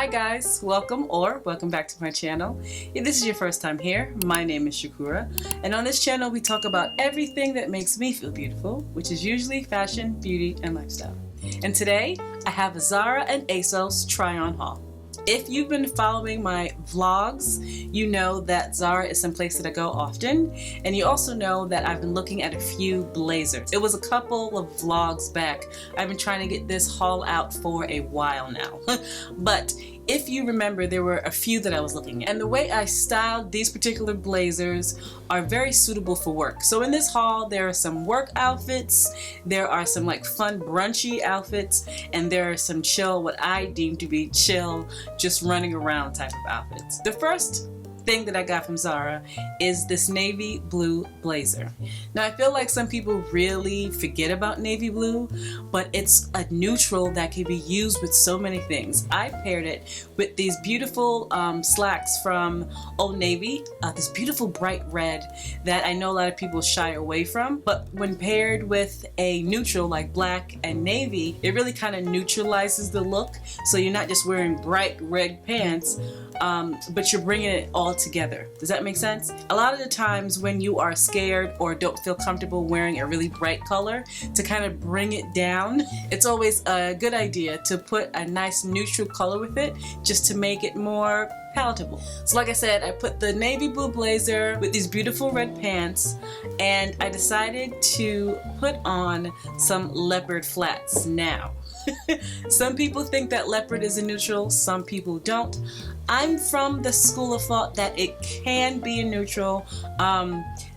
Hi guys, welcome back to my channel. If this is your first time here, my name is Kura, and on this channel we talk about everything that makes me feel beautiful, which is usually fashion, beauty, and lifestyle. And today I have a Zara and ASOS try-on haul. If you've been following my vlogs, you know that Zara is some place that I go often, and you also know that I've been looking at a few blazers. It was a couple of vlogs back. I've been trying to get this haul out for a while now. But if you remember, there were a few that I was looking at. And the way I styled these particular blazers are very suitable for work. So in this haul, there are some work outfits, there are some like fun brunchy outfits, and there are some chill, what I deem to be chill, just running around type of outfits. The first thing that I got from Zara is this navy blue blazer. Now I feel like some people really forget about navy blue, but it's a neutral that can be used with so many things. I paired it with these beautiful slacks from Old Navy, this beautiful bright red that I know a lot of people shy away from, but when paired with a neutral like black and navy, it really kind of neutralizes the look, so you're not just wearing bright red pants, but you're bringing it all together. Does that make sense? A lot of the times when you are scared or don't feel comfortable wearing a really bright color, to kind of bring it down, it's always a good idea to put a nice neutral color with it just to make it more palatable. So like I said, I put the navy blue blazer with these beautiful red pants, and I decided to put on some leopard flats. Now some people think that leopard is a neutral, some people don't. I'm from the school of thought that it can be a neutral,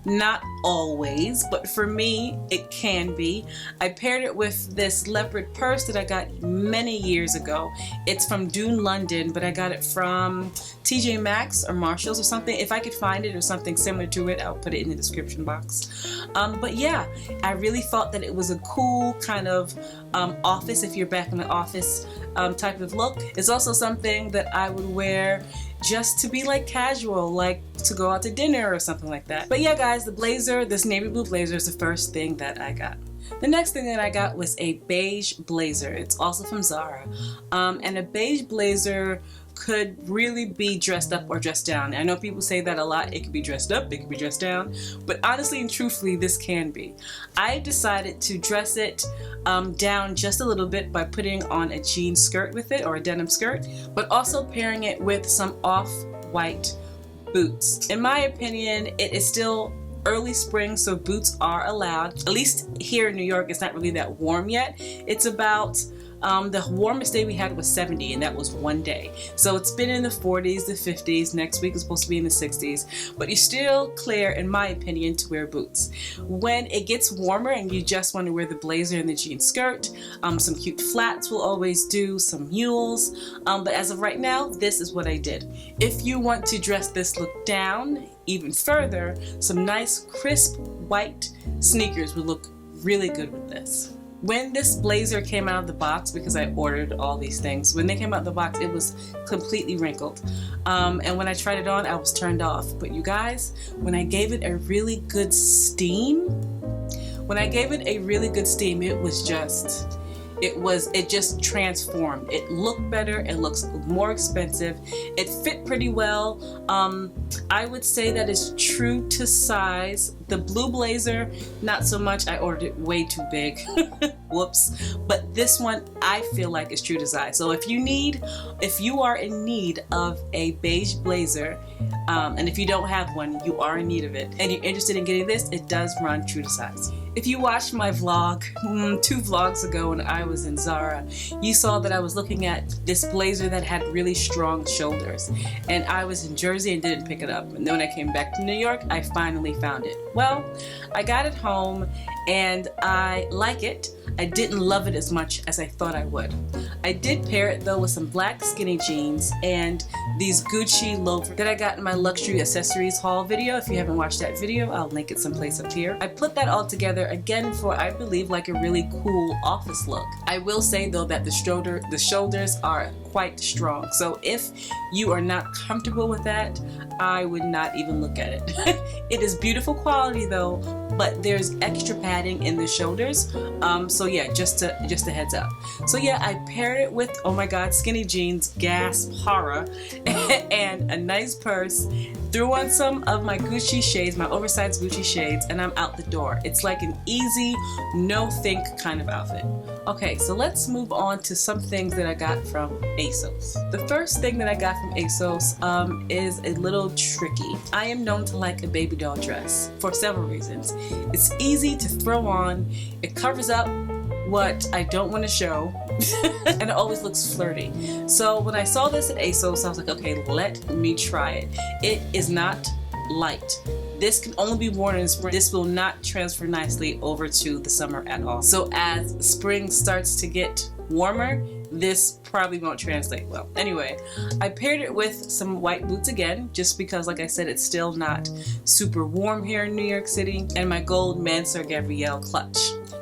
not always, but for me it can be. I paired it with this leopard purse that I got many years ago. It's from Dune, London, but I got it from TJ Maxx or Marshalls or something. If I could find it or something similar to it, I'll put it in the description box. But yeah, I really thought that it was a cool kind of office, if you're back in the office type of look. It's also something that I would wear just to be like casual, like to go out to dinner or something like that. But yeah guys, the blazer, this navy blue blazer, is the first thing that I got. The next thing that I got was a beige blazer. It's also from Zara. And a beige blazer could really be dressed up or dressed down. I know people say that a lot. It could be dressed up, it could be dressed down, but honestly and truthfully, this can be. I decided to dress it down just a little bit by putting on a jean skirt with it, or a denim skirt, but also pairing it with some off-white boots. In my opinion, it is still early spring, so boots are allowed. At least here in New York, it's not really that warm yet. It's about the warmest day we had was 70, and that was one day. So it's been in the 40s, the 50s. Next week is supposed to be in the 60s, but you're still clear, in my opinion, to wear boots. When it gets warmer and you just want to wear the blazer and the jean skirt, some cute flats will always do, some mules, but as of right now, this is what I did. If you want to dress this look down even further, some nice crisp white sneakers would look really good with this. When this blazer came out of the box, because I ordered all these things, when they came out of the box, it was completely wrinkled. And when I tried it on, I was turned off. But you guys, when I gave it a really good steam, it just transformed. It looked better, it looks more expensive, it fit pretty well. I would say that it's true to size. The blue blazer, not so much. I ordered it way too big. Whoops. But this one I feel like is true to size. So if you are in need of a beige blazer, and if you don't have one, you are in need of it, and you're interested in getting this, it does run true to size. If you watched my vlog 2 vlogs ago when I was in Zara, you saw that I was looking at this blazer that had really strong shoulders, and I was in Jersey and didn't pick it up, and then when I came back to New York, I finally found it. Well, I got it home and I like it. I didn't love it as much as I thought I would. I did pair it though with some black skinny jeans and these Gucci loafers that I got in my luxury accessories haul video. If you haven't watched that video, I'll link it someplace up here. I put that all together again for, I believe, like a really cool office look. I will say though that the shoulders are quite strong. So if you are not comfortable with that, I would not even look at it. It is beautiful quality though, but there's extra padding padding in the shoulders. So yeah, just a heads up. So yeah, I paired it with, oh my god, skinny jeans, gasp, horror, and a nice purse. Threw on some of my Gucci shades, my oversized Gucci shades, and I'm out the door. It's like an easy, no think kind of outfit. Okay, so let's move on to some things that I got from ASOS. The first thing that I got from ASOS is a little tricky. I am known to like a baby doll dress for several reasons. It's easy to throw on, it covers up what I don't want to show, and it always looks flirty. So when I saw this at ASOS, I was like, okay, let me try it. It is not light. This can only be worn in spring. This will not transfer nicely over to the summer at all. So as spring starts to get warmer, this probably won't translate well. Anyway, I paired it with some white boots again, just because, like I said, it's still not super warm here in New York City, and my gold Mansur Gabrielle clutch.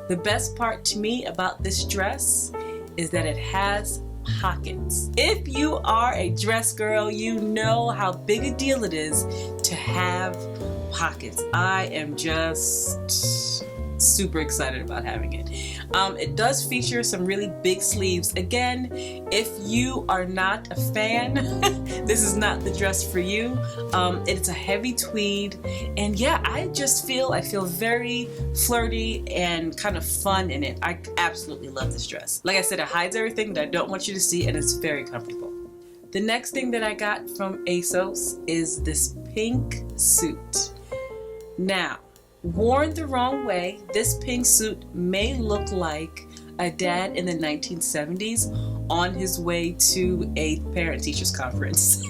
The best part to me about this dress is that it has pockets. If you are a dress girl, you know how big a deal it is to have pockets. I am just super excited about having it. It does feature some really big sleeves. Again, if you are not a fan, this is not the dress for you. It's a heavy tweed, and yeah, I feel very flirty and kind of fun in it. I absolutely love this dress. Like I said, it hides everything that I don't want you to see, and it's very comfortable. The next thing that I got from ASOS is this pink suit. Now, worn the wrong way, this pink suit may look like a dad in the 1970s on his way to a parent-teachers conference.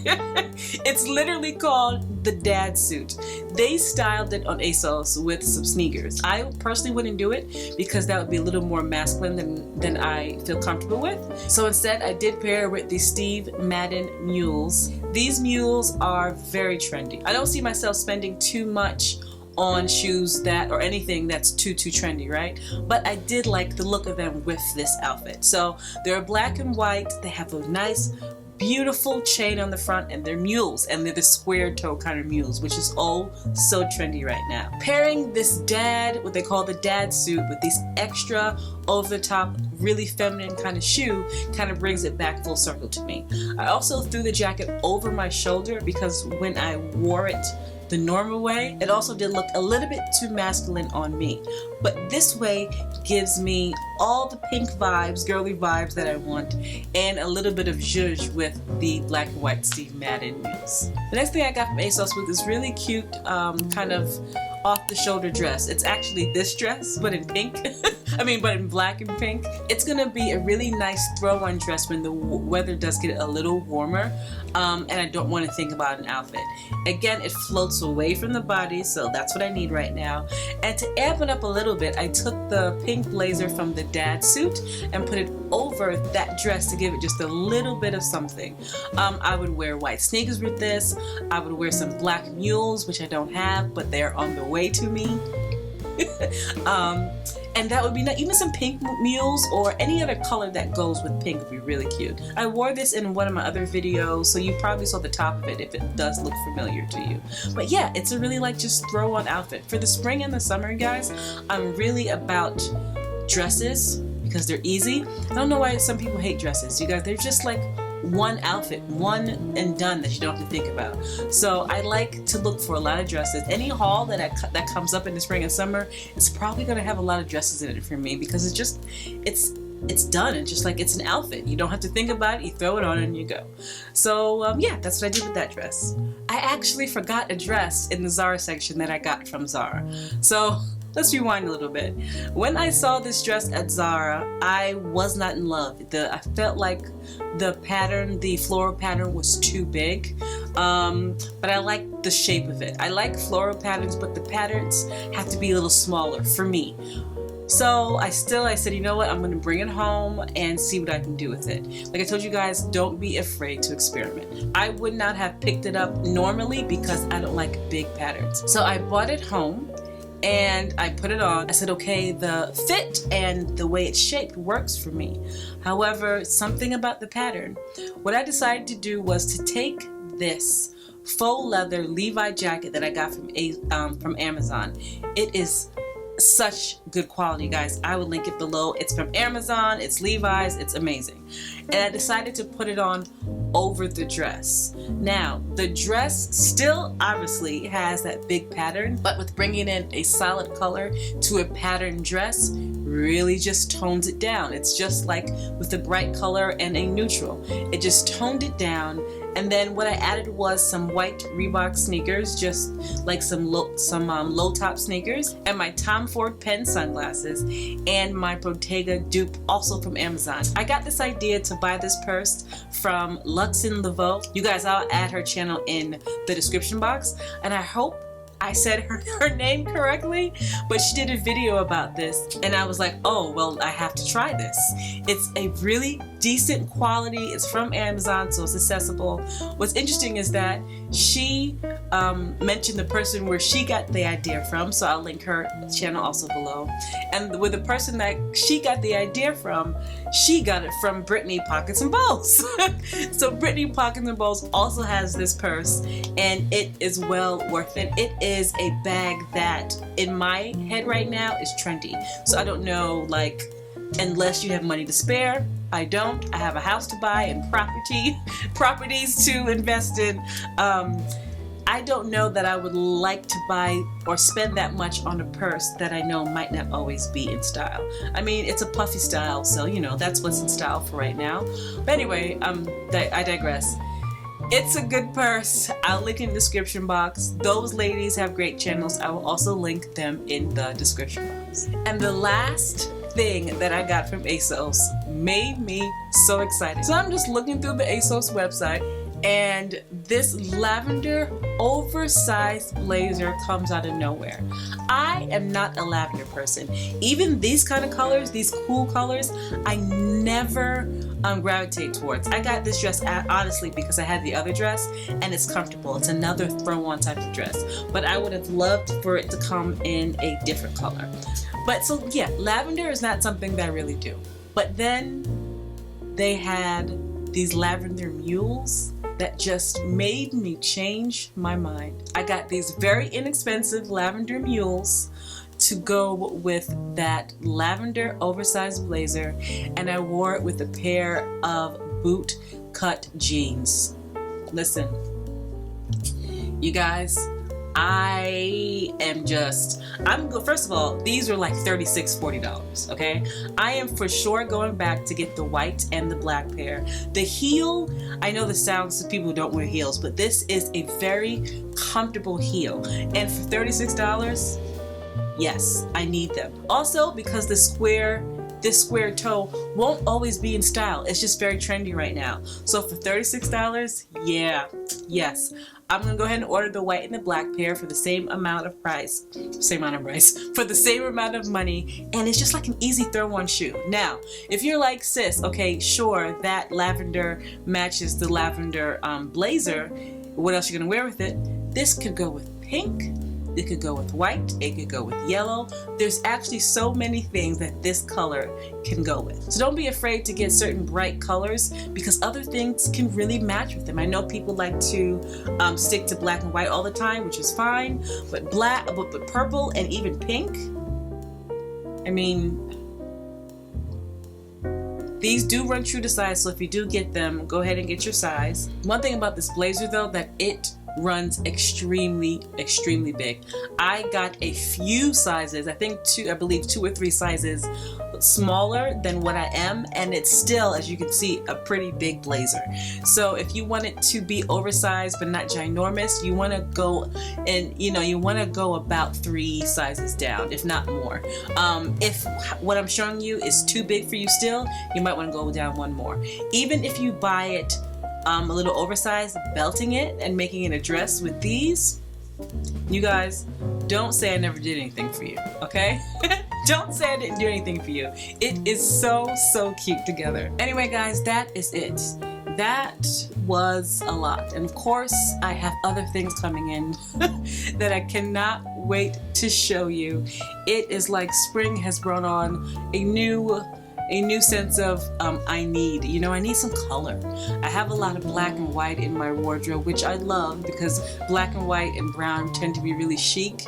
It's literally called the dad suit. They styled it on ASOS with some sneakers. I personally wouldn't do it because that would be a little more masculine than I feel comfortable with. So instead, I did pair it with the Steve Madden mules. These mules are very trendy. I don't see myself spending too much on shoes or anything that's too trendy, right? But I did like the look of them with this outfit. So they're black and white. They have a nice, beautiful chain on the front, and they're mules, and they're the square toe kind of mules, which is oh so trendy right now. Pairing this what they call the dad suit, with these extra over the top, really feminine kind of shoe, kind of brings it back full circle to me. I also threw the jacket over my shoulder because when I wore it the normal way, it also did look a little bit too masculine on me. But this way gives me all the pink vibes, girly vibes that I want, and a little bit of zhuzh with the black and white Steve Madden mules. The next thing I got from ASOS was this really cute kind of off-the-shoulder dress. It's actually this dress, but in pink. but in black and pink. It's gonna be a really nice throw-on dress when the weather does get a little warmer, and I don't want to think about an outfit. Again, it floats away from the body, so that's what I need right now. And to amp it up a little bit, I took the pink blazer from the dad suit and put it over that dress to give it just a little bit of something. I would wear white sneakers with this. I would wear some black mules, which I don't have, but they're on the way to me. And that would be nice. Even some pink mules or any other color that goes with pink would be really cute. I wore this in one of my other videos, so you probably saw the top of it if it does look familiar to you. But yeah, it's a really just throw on outfit. For the spring and the summer, guys, I'm really about dresses because they're easy. I don't know why some people hate dresses. You guys, they're just like one outfit, one and done that you don't have to think about. So I like to look for a lot of dresses. Any haul that comes up in the spring and summer, it's probably going to have a lot of dresses in it for me because it's done. It's just like it's an outfit. You don't have to think about it. You throw it on and you go. So yeah, that's what I did with that dress. I actually forgot a dress in the Zara section that I got from Zara. So let's rewind a little bit. When I saw this dress at Zara, I was not in love. I felt like the pattern, the floral pattern, was too big. But I like the shape of it. I like floral patterns, but the patterns have to be a little smaller for me. So I said, you know what, I'm gonna bring it home and see what I can do with it. Like I told you guys, don't be afraid to experiment. I would not have picked it up normally because I don't like big patterns. So I brought it home and I put it on. I said, okay, the fit and the way it's shaped works for me. However, something about the pattern. What I decided to do was to take this faux leather Levi jacket that I got from Amazon. It is such good quality, guys. I would link it below. It's from Amazon, it's Levi's, it's amazing. And I decided to put it on over the dress. Now, the dress still obviously has that big pattern, but with bringing in a solid color to a pattern dress really just tones it down. It's just like with a bright color and a neutral. It just toned it down. And then what I added was some white Reebok sneakers, just like some low top sneakers, and my Tom Ford pen sunglasses, and my Bottega dupe, also from Amazon. I got this idea to buy this purse from Luxin Laveau. You guys, I'll add her channel in the description box, and I hope I said her name correctly, but she did a video about this, and I was like, oh, well, I have to try this. It's a really decent quality. It's from Amazon, so it's accessible. What's interesting is that she mentioned the person where she got the idea from, so I'll link her channel also below. And with the person that she got the idea from, she got it from Brittany Pockets and Bows. So Brittany Pockets and Bows also has this purse, and it is well worth it. It is a bag that in my head right now is trendy. So I don't know, like, unless you have money to spare. I don't. I have a house to buy and properties to invest in. I don't know that I would like to buy or spend that much on a purse that I know might not always be in style. I mean, it's a puffy style, so you know, that's what's in style for right now. But anyway, I digress. It's a good purse. I'll link in the description box. Those ladies have great channels. I will also link them in the description box. And the last thing that I got from ASOS made me so excited. So I'm just looking through the ASOS website, and this lavender oversized blazer comes out of nowhere. I am not a lavender person. Even these kind of colors, these cool colors, I never gravitate towards. I got this dress honestly because I had the other dress and it's comfortable. It's another throw-on type of dress, but I would have loved for it to come in a different color. But so yeah, lavender is not something that I really do. But then they had these lavender mules that just made me change my mind. I got these very inexpensive lavender mules to go with that lavender oversized blazer, and I wore it with a pair of boot cut jeans. Listen, you guys, first of all, these are like $36, $40, okay? I am for sure going back to get the white and the black pair. The heel, I know this sounds to people who don't wear heels, but this is a very comfortable heel. And for $36, yes, I need them. Also, because this square toe won't always be in style. It's just very trendy right now. So for $36, yeah, yes. I'm gonna go ahead and order the white and the black pair for the same amount of price, for the same amount of money, and it's just like an easy throw-on shoe. Now, if you're like, sis, okay, sure, that lavender matches the lavender blazer, what else are you gonna wear with it? This could go with pink, it could go with white, it could go with yellow. There's actually so many things that this color can go with. So don't be afraid to get certain bright colors because other things can really match with them. I know people like to stick to black and white all the time, which is fine, but but purple and even pink, I mean, these do run true to size, so if you do get them, go ahead and get your size. One thing about this blazer though, that it runs extremely big. I got a few sizes, I believe two or three sizes smaller than what I am, and it's still, as you can see, a pretty big blazer. So if you want it to be oversized but not ginormous, you want to go and you want to go about 3 sizes down, if not more. If what I'm showing you is too big for you still, you might want to go down 1 more. Even if you buy it a little oversized, belting it and making it a dress with these, you guys, don't say I never did anything for you, okay? Don't say I didn't do anything for you. It is so cute together. Anyway, guys, that is it. That was a lot. And of course, I have other things coming in that I cannot wait to show you. It is like spring has brought on a new a new sense of I need some color. I have a lot of black and white in my wardrobe, which I love because black and white and brown tend to be really chic,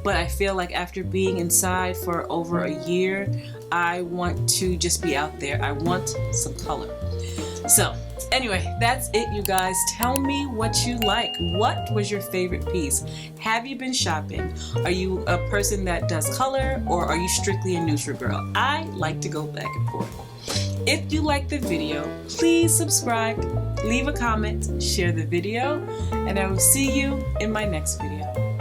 but I feel like after being inside for over a year, I want to just be out there. I want some color. So anyway, that's it, you guys. Tell me what you like. What was your favorite piece? Have you been shopping? Are you a person that does color, or are you strictly a neutral girl? I like to go back and forth. If you like the video, please subscribe, leave a comment, share the video, and I will see you in my next video.